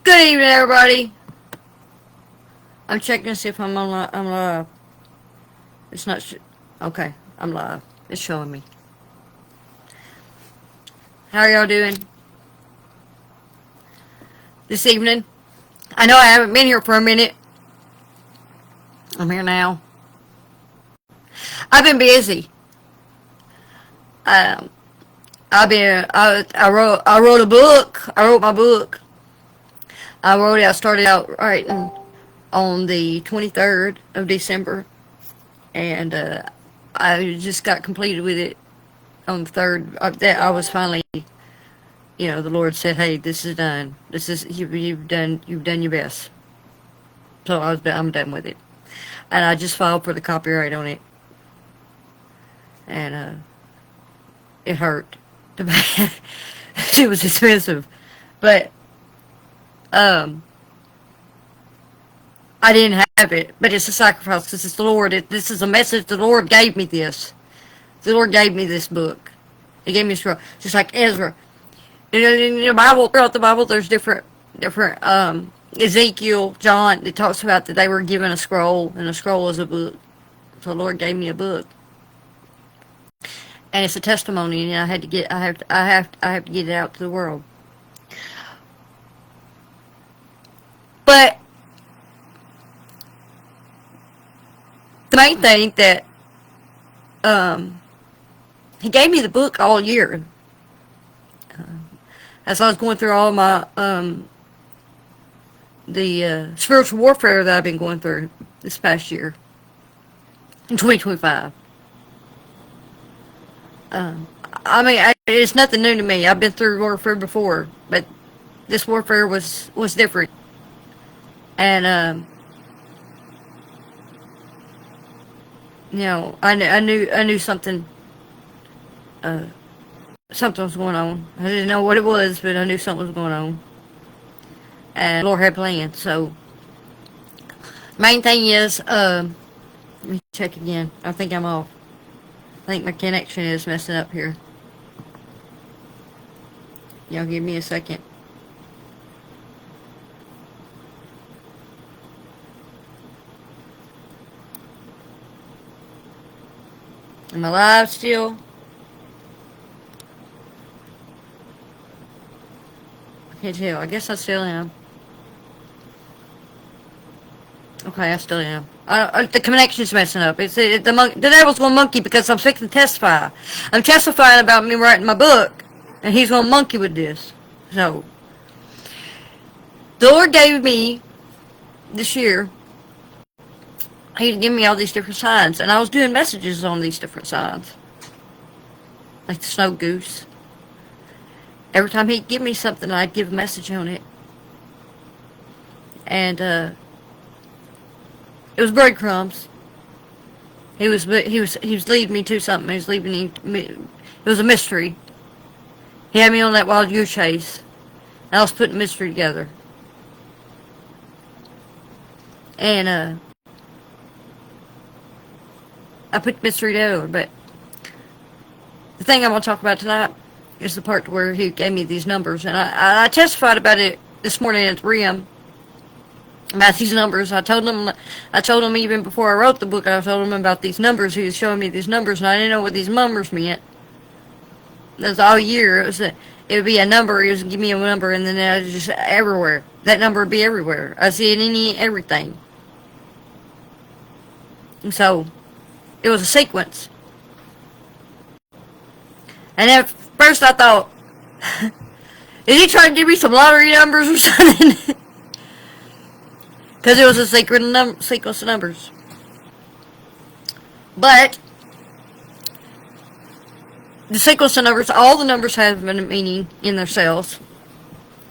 Good evening, everybody. I'm checking to see if I'm live. It's not. Okay, I'm live. It's showing me. How are y'all doing this evening? I know I haven't been here for a minute. I'm here now. I've been busy. Um, I wrote a book. I wrote my book. I wrote it. I started out writing on the 23rd of December, and I just got completed with it on the third. That I was finally, the Lord said, "Hey, this is done. This is you've done your best." So I'm done with it, and I just filed for the copyright on it, and it hurt. It was expensive, but um, I didn't have it. But it's a sacrifice because it's the Lord. This is a message. The Lord gave me this. The Lord gave me this book. He gave me a scroll, just like Ezra. In the Bible, throughout the Bible, there's different Ezekiel, John. It talks about that they were given a scroll, and a scroll is a book. So the Lord gave me a book, and it's a testimony, and I have to get it out to the world. But the main thing that he gave me the book all year. As I was going through all my the spiritual warfare that I've been going through this past year in 2025. It's nothing new to me. I've been through warfare before, but this warfare was different. And I knew something. Something was going on. I didn't know what it was, but I knew something was going on. And the Lord had plans. So, main thing is, let me check again. I think I'm off. I think my connection is messing up here. Y'all give me a second. Am I live still? I can't tell. I guess I still am. Okay, I still am. The connection's messing up. The devil's going to monkey because I'm fixing to testify. I'm testifying about me writing my book, and he's going to monkey with this. So, the Lord gave me this year. He'd give me all these different signs, and I was doing messages on these different signs, like the snow goose. Every time he'd give me something, I'd give a message on it, and it was breadcrumbs. He was leading me to something. He was leading me. It was a mystery. He had me on that wild goose chase, and I was putting mystery together, and I put mystery together. But the thing I'm going to talk about tonight is the part where he gave me these numbers, and I testified about it this morning at 3 a.m. about these numbers. I told him even before I wrote the book, I told him about these numbers. He was showing me these numbers, and I didn't know what these numbers meant. That was all year. It would be a number. He was give me a number, and then it was just everywhere. That number would be everywhere. I see it in everything. And so, it was a sequence. And at first I thought, is he trying to give me some lottery numbers or something? Because it was a sequence of numbers. But the sequence of numbers, all the numbers have a meaning in themselves.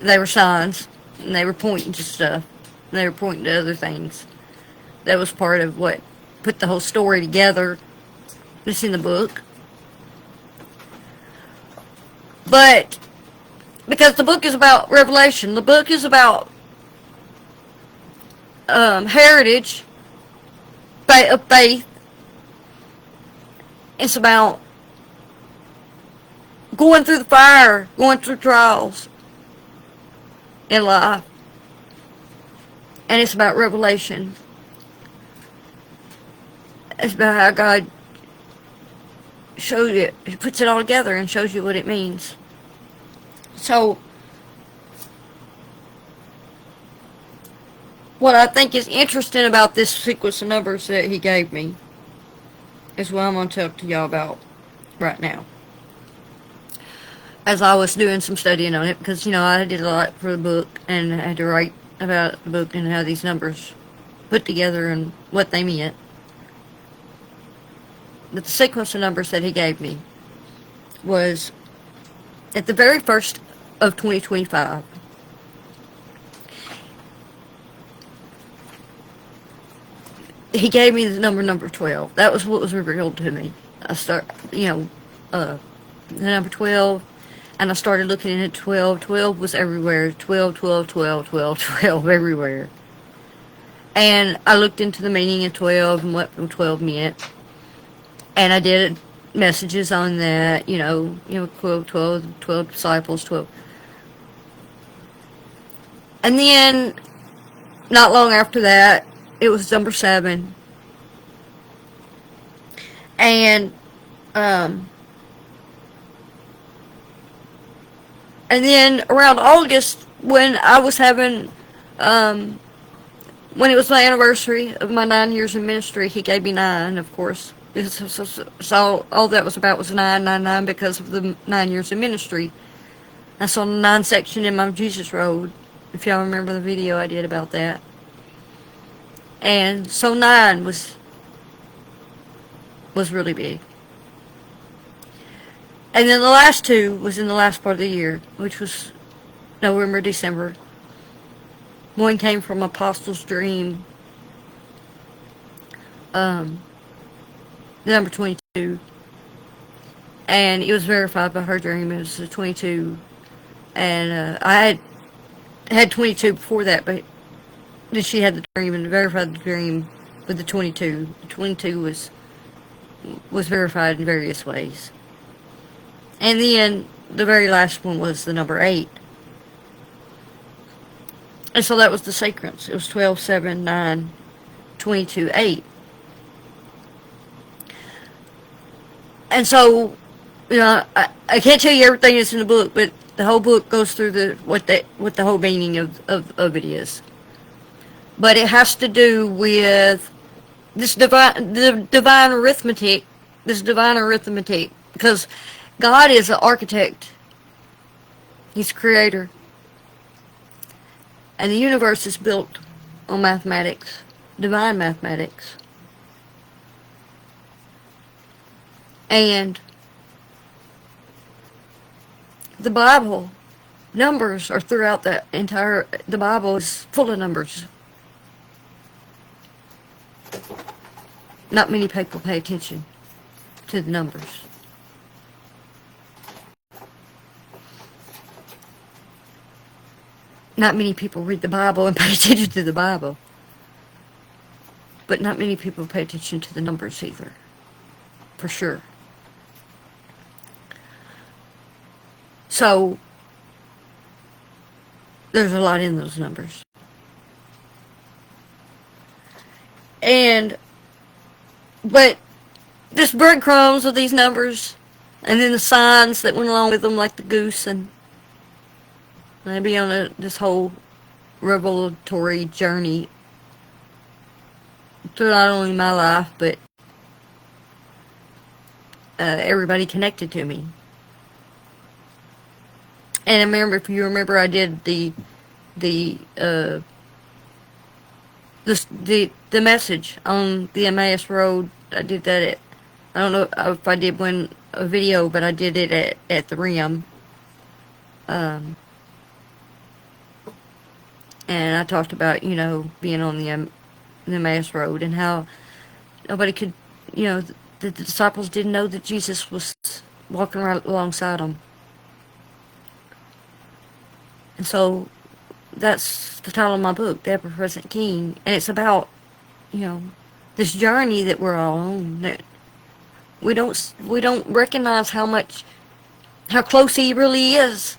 They were signs, and they were pointing to stuff. And they were pointing to other things. That was part of what put the whole story together. It's in the book. But because the book is about revelation, the book is about heritage of faith. It's about going through the fire, going through trials in life, And it's about revelation. It's about how God shows it. He puts it all together and shows you what it means. So, what I think is interesting about this sequence of numbers that he gave me is what I'm going to talk to y'all about right now. As I was doing some studying on it, because, I did a lot for the book, and I had to write about the book and how these numbers put together and what they meant. But the sequence of numbers that he gave me was at the very first of 2025. He gave me the number 12. That was what was revealed to me. The number 12, and I started looking at 12. 12 was everywhere. 12, 12, 12, 12, 12, everywhere. And I looked into the meaning of 12 and what 12 meant. And I did messages on that, 12 disciples, 12. And then, not long after that, it was number 7. And then around August, when I was having, when it was my anniversary of my 9 years in ministry, he gave me 9, of course. So all that was about was 999 because of the 9 years in ministry. I saw the 9 section in my Jesus Road, if y'all remember the video I did about that. And so 9 was really big. And then the last 2 was in the last part of the year, which was November, December. One came from Apostle's Dream, the number 22. And it was verified by her dream. It was the 22. And I had 22 before that, but then she had the dream and verified the dream with the 22. The 22 was verified in various ways. And then the very last one was the number 8. And so that was the sequence. It was 12, 7, 9, 22, 8. And so, I can't tell you everything that's in the book, but the whole book goes through what the whole meaning of it is. But it has to do with the divine arithmetic, because God is an architect. He's a creator. And the universe is built on mathematics, divine mathematics. And the Bible, numbers are throughout the Bible is full of numbers. Not many people pay attention to the numbers. Not many people read the Bible and pay attention to the Bible. But not many people pay attention to the numbers either. For sure. So, there's a lot in those numbers. But just breadcrumbs of these numbers, and then the signs that went along with them, like the goose, and I'd be on this whole revelatory journey through not only my life, but everybody connected to me. And I remember, if you remember, I did the message on the Emmaus Road. I did that I don't know if I did a video, but I did it at the Rim. And I talked about, being on the Emmaus Road and how nobody could, the disciples didn't know that Jesus was walking right alongside them. And so that's the title of my book, The Ever-Present King. And it's about, this journey that we're all on. That we don't recognize how close he really is.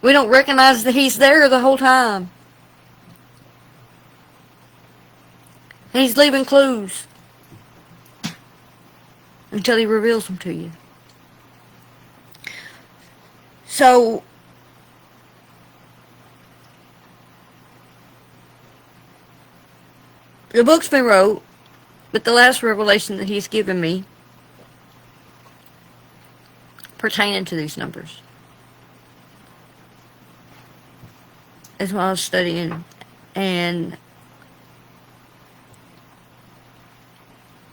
We don't recognize that he's there the whole time. He's leaving clues until he reveals them to you. So, the book's been wrote, but the last revelation that he's given me pertaining to these numbers is what I was studying, and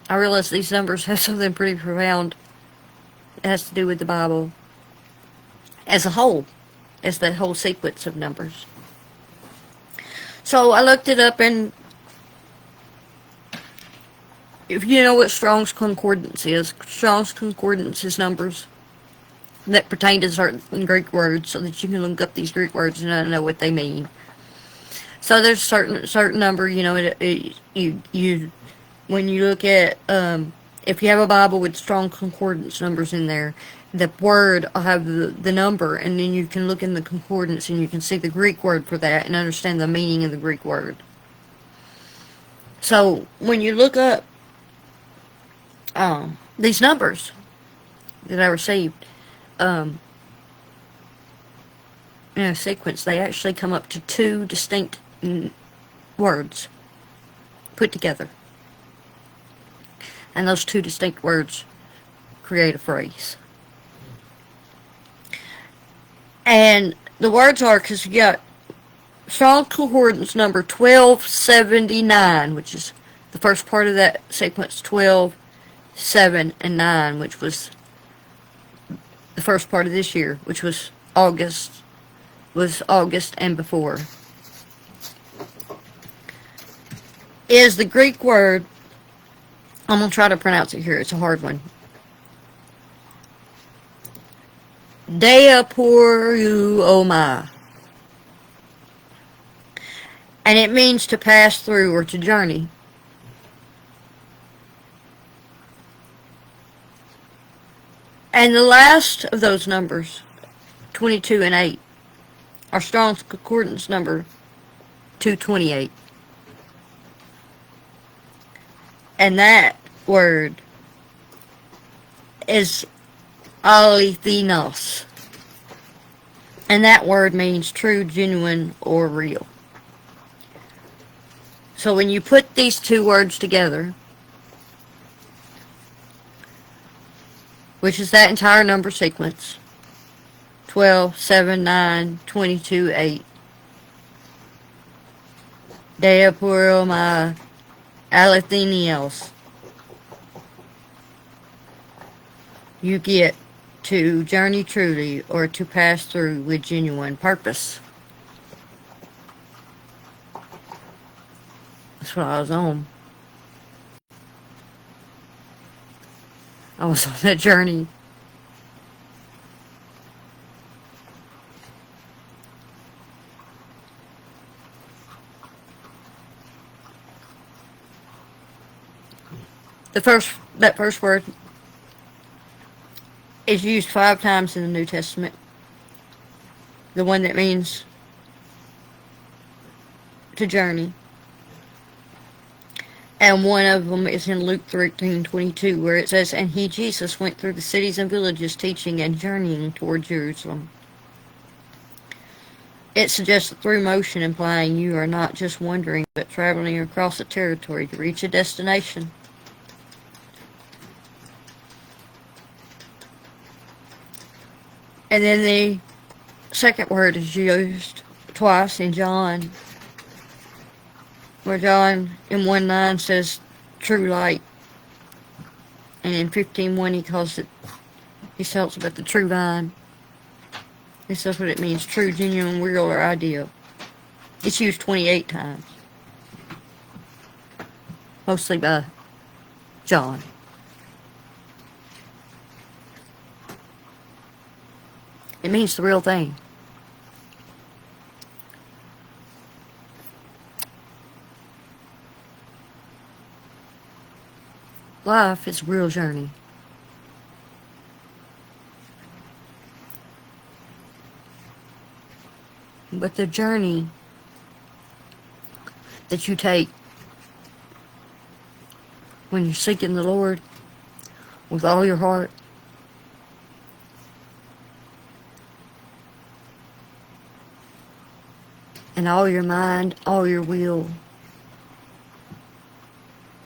I realized these numbers have something pretty profound. It has to do with the Bible as a whole, as the whole sequence of numbers. So I looked it up, and if you know what Strong's Concordance is, Strong's Concordance is numbers that pertain to certain Greek words, so that you can look up these Greek words and know what they mean. So there's certain number, you know, you when you look at if you have a Bible with Strong Concordance numbers in there, the word will have the number, and then you can look in the concordance and you can see the Greek word for that and understand the meaning of the Greek word. So when you look up these numbers that I received in a sequence, they actually come up to two distinct words put together. And those two distinct words create a phrase. And the words are, because you got Strong Concordance number 1279, which is the first part of that sequence, 12, 7, and 9, which was the first part of this year, which was August and before, is the Greek word. I'm going to try to pronounce it here. It's a hard one. Diaporuomai. And it means to pass through or to journey. And the last of those numbers, 22 and 8, are Strong's Concordance number 228. And that word is Alethenos. And that word means true, genuine, or real. So when you put these two words together, which is that entire number sequence, 12, 7, 9, 22, 8, Diaporuomai Alethenos, you get to journey truly or to pass through with genuine purpose. That's what I was on. I was on that journey. That first word is used 5 times in the New Testament. The one that means to journey. And one of them is in Luke 13:22, where it says, "And he, Jesus, went through the cities and villages, teaching and journeying toward Jerusalem." It suggests a through motion, implying you are not just wandering, but traveling across a territory to reach a destination. And then the second word is used twice in John, where John in 1:9 says true light, and in 15:1 he tells us about the true vine. He says what it means: true, genuine, real, or ideal. It's used 28 times, mostly by John. It means the real thing. Life is a real journey. But the journey that you take when you're seeking the Lord with all your heart. And all your mind, all your will,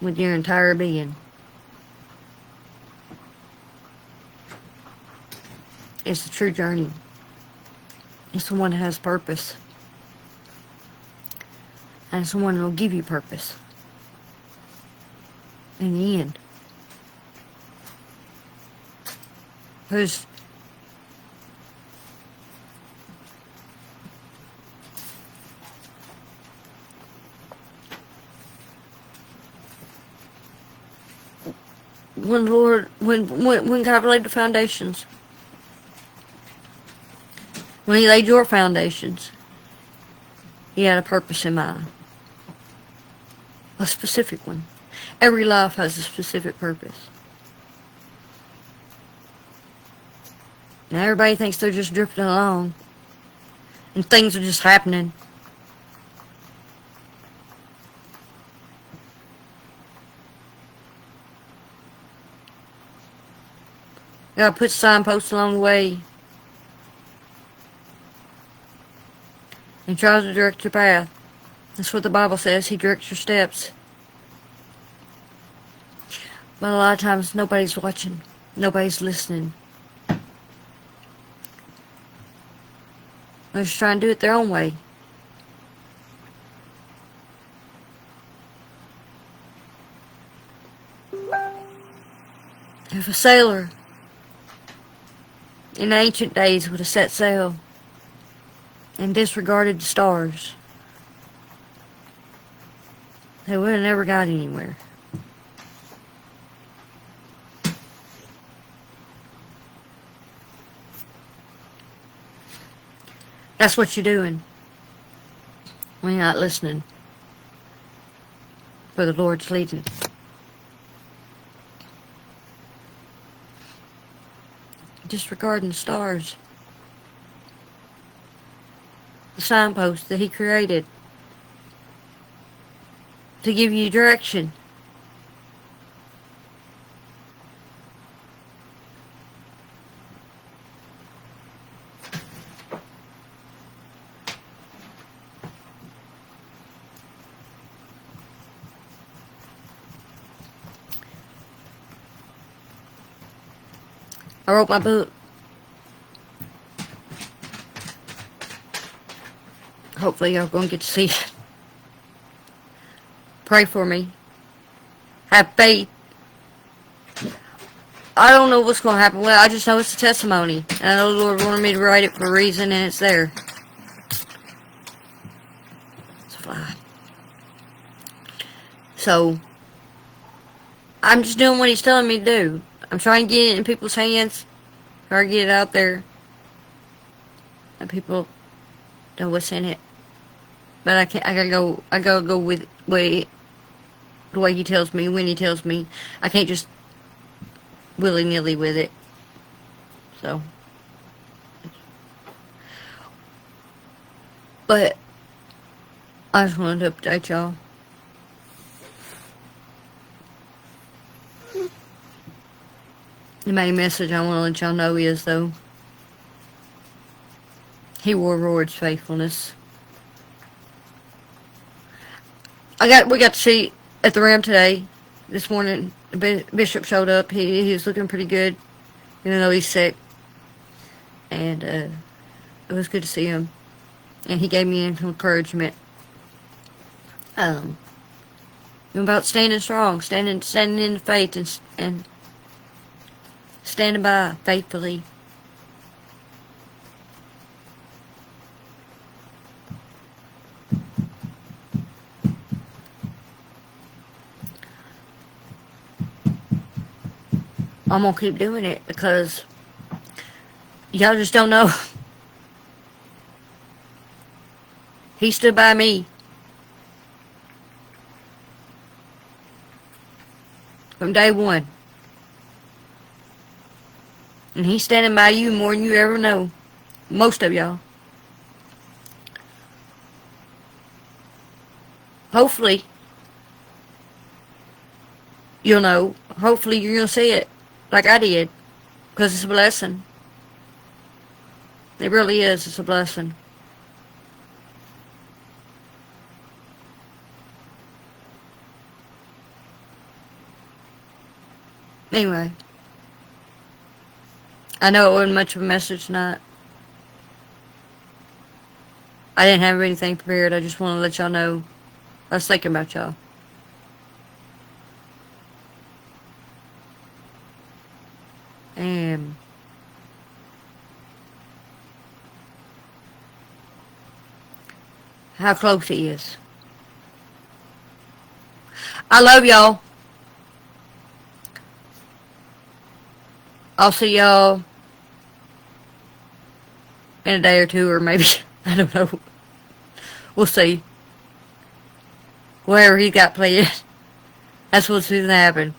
with your entire being. It's the true journey. It's the one that has purpose. And it's the one that will give you purpose. In the end. Because when Lord, when God laid the foundations, when He laid your foundations, He had a purpose in mind. A specific one. Every life has a specific purpose. Now everybody thinks they're just drifting along, and things are just happening. You gotta put signposts along the way. And try to direct your path. That's what the Bible says. He directs your steps. But a lot of times nobody's watching. Nobody's listening. They're just trying to do it their own way. If a sailor in ancient days would have set sail and disregarded the stars, they would have never got anywhere. That's what you're doing when you're not listening for the Lord's leading. Disregarding the stars. The signposts that He created to give you direction. I wrote my book. Hopefully y'all gonna get to see it. Pray for me. Have faith. I don't know what's gonna happen. Well, I just know it's a testimony. And I know the Lord wanted me to write it for a reason, and it's there. It's a fly. So, I'm just doing what He's telling me to do. I'm trying to get it in people's hands. Trying to get it out there. And people know what's in it. But I can't. I gotta go with the way He tells me, when He tells me. I can't just willy-nilly with it. So. But I just wanted to update y'all. The main message I want to let y'all know is, though, He will reward faithfulness. We got to see at the Ram today. This morning, the Bishop showed up. He was looking pretty good, even though he's sick. And it was good to see him. And he gave me some encouragement. About standing strong, standing in the faith, and standing by faithfully. I'm gonna keep doing it because y'all just don't know. He stood by me from day one. And He's standing by you more than you ever know. Most of y'all. Hopefully, you'll know. Hopefully you're going to see it like I did, because it's a blessing. It really is. It's a blessing. Anyway, I know it wasn't much of a message tonight. I didn't have anything prepared. I just want to let y'all know I was thinking about y'all. And how close he is. I love y'all. I'll see y'all in a day or two, or maybe, I don't know. We'll see. Whatever he got planned, that's what's going to happen.